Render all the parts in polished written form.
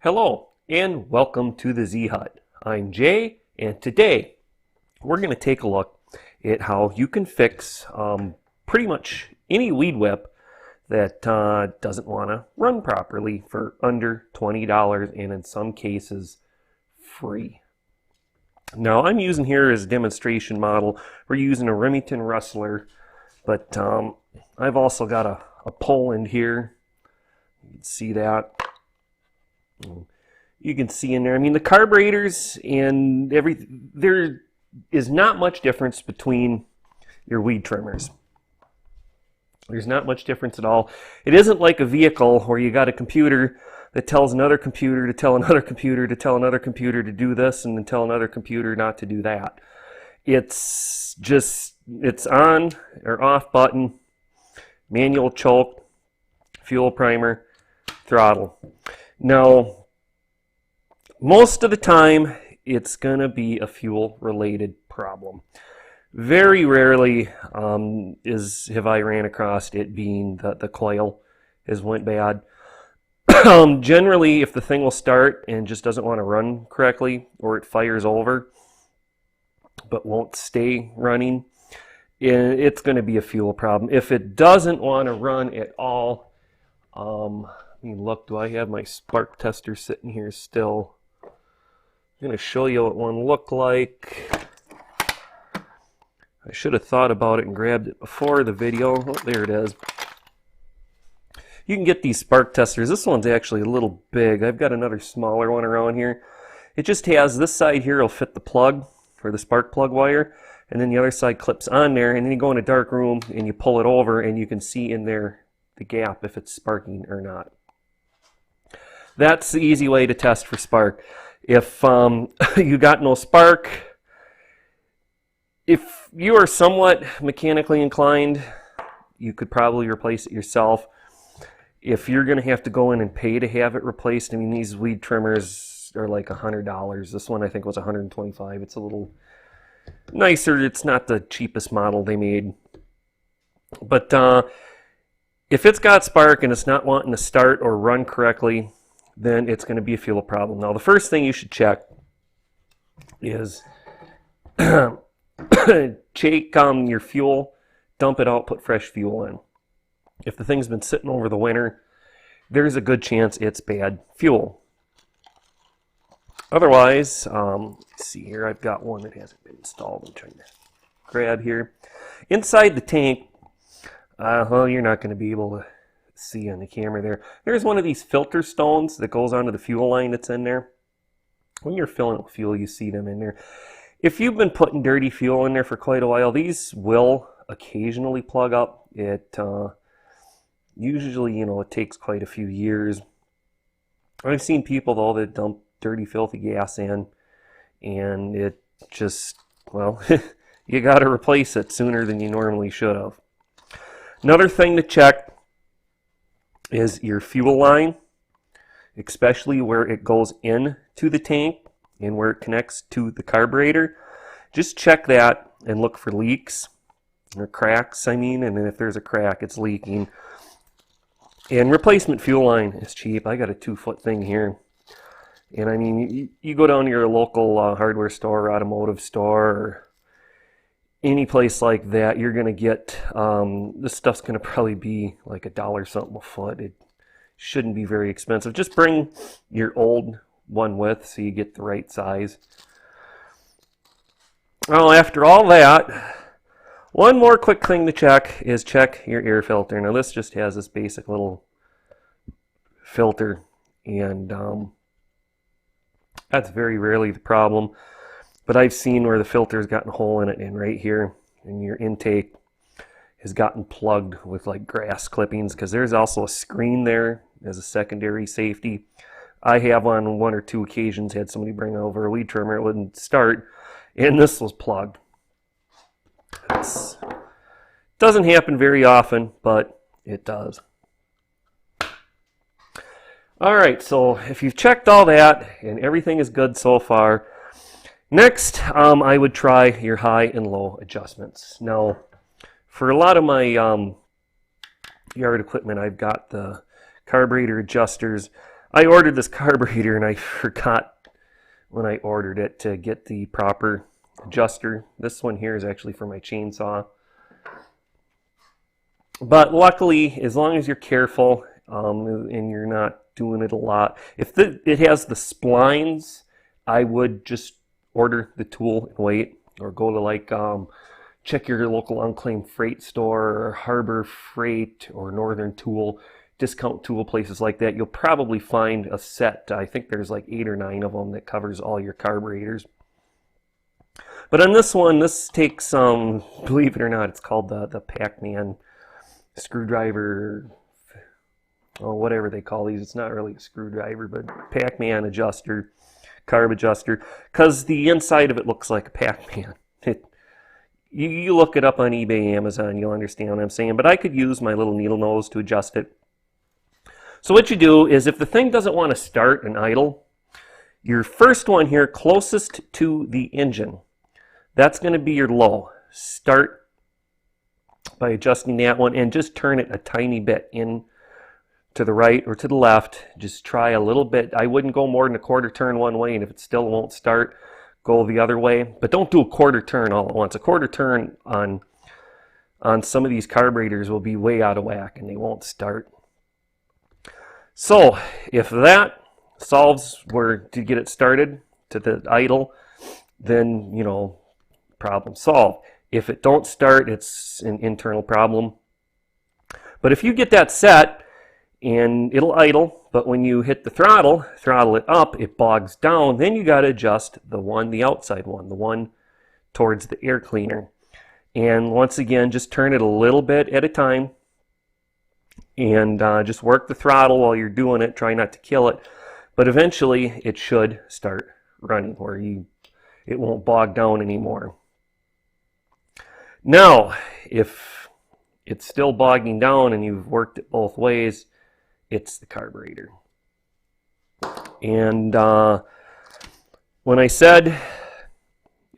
Hello and welcome to the Z-Hut. I'm Jay, and today we're going to take a look at how you can fix pretty much any weed whip that doesn't want to run properly for under $20 and in some cases free. Now I'm using here as a demonstration model. We're using a Remington Rustler, but I've also got a Poland here. You can see that. You can see in there, I mean, the carburetors and everything, there is not much difference between your weed trimmers. There's not much difference at all. It isn't like a vehicle where you got a computer that tells another computer to tell another computer to tell another computer to do this and then tell another computer not to do that. It's just, it's on or off button, manual choke, fuel primer, throttle. Now, most of the time, it's going to be a fuel-related problem. Very rarely have I ran across it being the coil has went bad. Generally, if the thing will start and just doesn't want to run correctly, or it fires over but won't stay running, it's going to be a fuel problem. If it doesn't want to run at all, look, do I have my spark tester sitting here still? I'm going to show you what one looked like. I should have thought about it and grabbed it before the video. Oh, there it is. You can get these spark testers. This one's actually a little big. I've got another smaller one around here. It just has, this side here will fit the plug for the spark plug wire, and then the other side clips on there, and then you go in a dark room and you pull it over and you can see in there the gap if it's sparking or not. That's the easy way to test for spark. If you got no spark, if you are somewhat mechanically inclined, you could probably replace it yourself. If you're going to have to go in and pay to have it replaced, I mean, these weed trimmers are like $100. This one I think was $125. It's a little nicer. It's not the cheapest model they made. But if it's got spark and it's not wanting to start or run correctly, then it's going to be a fuel problem. Now, the first thing you should check is take your fuel, dump it out, put fresh fuel in. If the thing's been sitting over the winter, there's a good chance it's bad fuel. Otherwise, let's see here, I've got one that hasn't been installed. I'm trying to grab here. Inside the tank, well, you're not going to be able to see on the camera there. There's one of these filter stones that goes onto the fuel line that's in there. When you're filling with fuel, you see them in there. If you've been putting dirty fuel in there for quite a while, these will occasionally plug up. It usually, it takes quite a few years. I've seen people, though, that dump dirty, filthy gas in, and it just, well, you got to replace it sooner than you normally should have. Another thing to check is your fuel line, especially where it goes into the tank and where it connects to the carburetor. Just check that and look for leaks or cracks, and then if there's a crack, it's leaking. And replacement fuel line is cheap. I got a 2-foot thing here. And you go down to your local hardware store, automotive store, or any place like that, you're going to get, this stuff's going to probably be like $1 something a foot. It shouldn't be very expensive. Just bring your old one with so you get the right size. Well, after all that, one more quick thing to check is check your air filter. Now this just has this basic little filter, and that's very rarely the problem. But I've seen where the filter's gotten a hole in it, and right here, and your intake has gotten plugged with like grass clippings, because there's also a screen there as a secondary safety. I have on 1 or 2 occasions had somebody bring over a weed trimmer, it wouldn't start, and this was plugged. It doesn't happen very often, but it does. Alright, so if you've checked all that and everything is good so far, next I would try your high and low adjustments. Now, for a lot of my yard equipment, I've got the carburetor adjusters. I ordered this carburetor and I forgot when I ordered it to get the proper adjuster. This one here is actually for my chainsaw. But luckily, as long as you're careful and you're not doing it a lot, if it has the splines, I would just order the tool and wait, or go to like check your local unclaimed freight store, or Harbor Freight, or Northern Tool, discount tool places like that. You'll probably find a set. I think there's like 8 or 9 of them that covers all your carburetors. But on this one, this takes believe it or not, it's called the Pac-Man screwdriver, or whatever they call these. It's not really a screwdriver, but Pac-Man adjuster, carb adjuster, because the inside of it looks like a Pac-Man. You look it up on eBay, Amazon, you'll understand what I'm saying. But I could use my little needle nose to adjust it. So what you do is, if the thing doesn't want to start and idle, your first one here closest to the engine, that's going to be your low. Start by adjusting that one and just turn it a tiny bit in to the right or to the left. Just try a little bit. I wouldn't go more than a quarter turn one way, and if it still won't start, go the other way. But don't do a quarter turn all at once. A quarter turn on some of these carburetors will be way out of whack and they won't start. So if that solves where to get it started to the idle, then, you know, problem solved. If it don't start, it's an internal problem. But if you get that set and it'll idle, but when you hit the throttle it up, it bogs down, then you got to adjust the outside one, the one towards the air cleaner. And once again, just turn it a little bit at a time, and just work the throttle while you're doing it. Try not to kill it, but eventually it should start running where it won't bog down anymore. Now, if it's still bogging down and you've worked it both ways, it's the carburetor. And when I said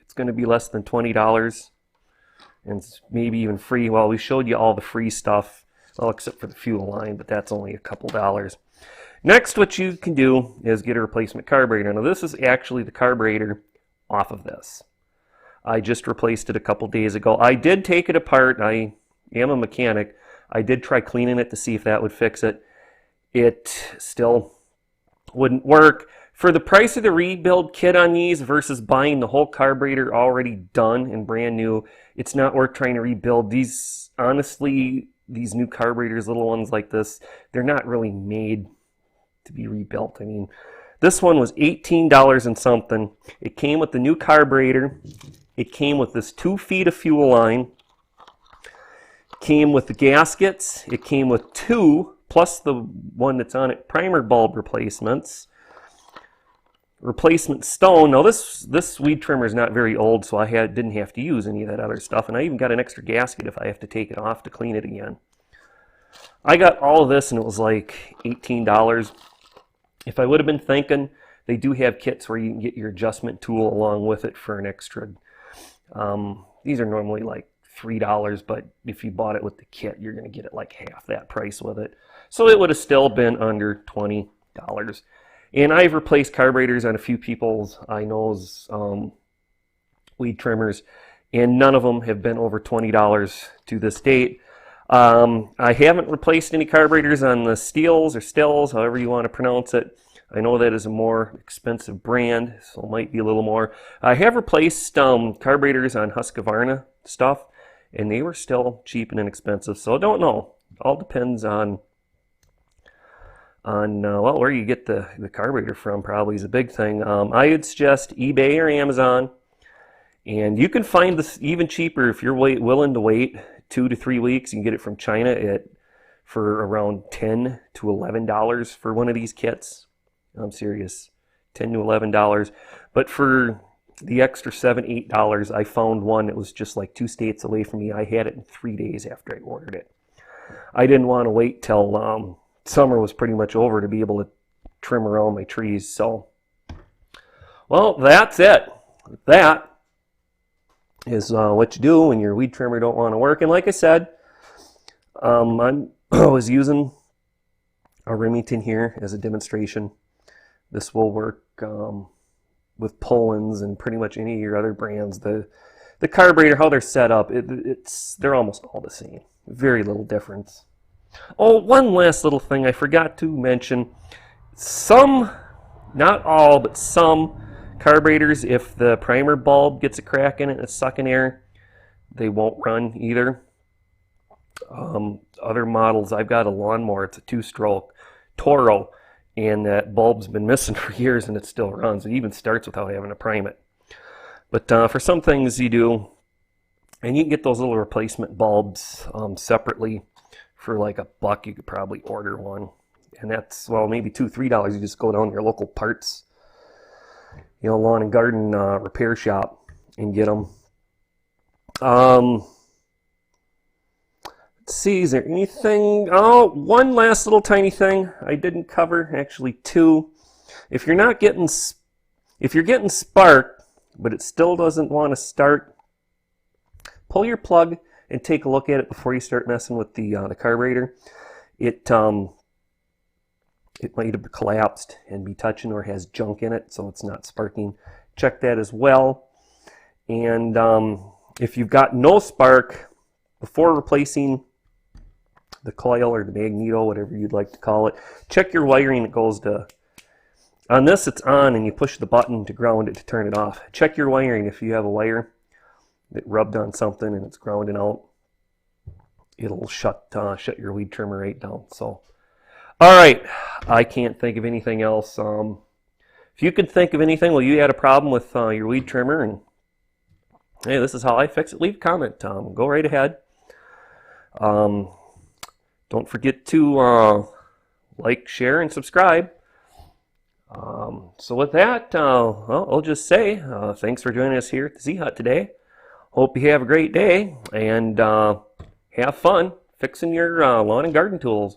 it's going to be less than $20 and maybe even free, well, we showed you all the free stuff, well, except for the fuel line, but that's only a couple dollars. Next, what you can do is get a replacement carburetor. Now, this is actually the carburetor off of this. I just replaced it a couple days ago. I did take it apart. I am a mechanic. I did try cleaning it to see if that would fix it. It still wouldn't work. For the price of the rebuild kit on these versus buying the whole carburetor already done and brand new, it's not worth trying to rebuild. These, honestly, these new carburetors, little ones like this, they're not really made to be rebuilt. I mean, this one was $18 and something. It came with the new carburetor. It came with this 2 feet of fuel line. It came with the gaskets. It came with 2, plus the one that's on it, primer bulb replacements. Replacement stone. Now this weed trimmer is not very old, so I didn't have to use any of that other stuff. And I even got an extra gasket if I have to take it off to clean it again. I got all of this and it was like $18. If I would have been thinking, they do have kits where you can get your adjustment tool along with it for an extra. These are normally like $3, but if you bought it with the kit, you're going to get it like half that price with it. So it would have still been under $20. And I've replaced carburetors on a few people's I know's weed trimmers, and none of them have been over $20 to this date. I haven't replaced any carburetors on the Steels or Stills, however you want to pronounce it. I know that is a more expensive brand, so it might be a little more. I have replaced carburetors on Husqvarna stuff, and they were still cheap and inexpensive. So I don't know. It all depends on well, where you get the carburetor from probably is a big thing. I would suggest eBay or Amazon, and you can find this even cheaper if you're willing to wait 2 to 3 weeks. You can get it from China for around $10 to $11 for one of these kits. I'm serious, $10 to $11. But for the extra $7, $8, I found one that was just like 2 states away from me. I had it in 3 days after I ordered it. I didn't want to wait till summer was pretty much over to be able to trim around my trees. So, well, that's it. That is what you do when your weed trimmer don't want to work. And like I said, I was using a Remington here as a demonstration. This will work with Poland's and pretty much any of your other brands. The carburetor, how they're set up, they're almost all the same. Very little difference. Oh, one last little thing I forgot to mention. Some, not all, but some carburetors, if the primer bulb gets a crack in it and it's sucking air, they won't run either. Other models, I've got a lawnmower, it's a 2-stroke Toro, and that bulb's been missing for years and it still runs. It even starts without having to prime it. But for some things you do, and you can get those little replacement bulbs separately for like $1. You could probably order one. And that's, well, maybe $2, $3. You just go down to your local parts, lawn and garden repair shop and get them. Let's see, is there anything? Oh, one last little tiny thing I didn't cover, actually two. If you're getting spark, but it still doesn't want to start, pull your plug and take a look at it before you start messing with the carburetor. It might have collapsed and be touching or has junk in it, so it's not sparking. Check that as well. And if you've got no spark, before replacing the coil or the magneto, whatever you'd like to call it, check your wiring. It goes to, on this it's on and you push the button to ground it to turn it off. Check your wiring. If you have a wire that rubbed on something and it's grounding out, it'll shut your weed trimmer right down. So, all right, I can't think of anything else. If you could think of anything, well, you had a problem with your weed trimmer and hey, this is how I fix it, leave a comment. Go right ahead. Don't forget to like, share, and subscribe. So with that, well, I'll just say thanks for joining us here at the Z-Hut today. Hope you have a great day and have fun fixing your lawn and garden tools.